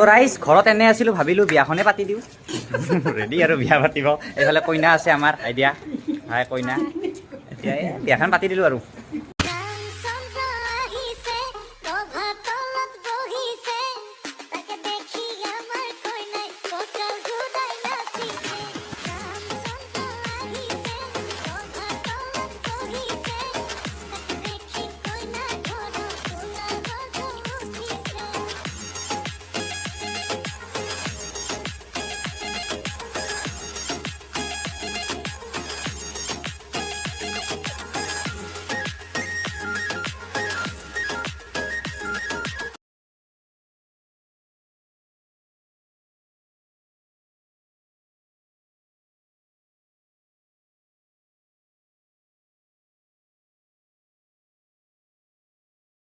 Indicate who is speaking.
Speaker 1: তো ৰাইজ ঘৰত এনে আছিলোঁ ভাবিলোঁ বিয়াখনে পাতি দিওঁ ৰেডি আৰু বিয়া পাতিব এইফালে কইনা আছে আমাৰ আইডিয়া হাই কইনা এতিয়া এই বিয়াখন পাতি দিলোঁ আৰু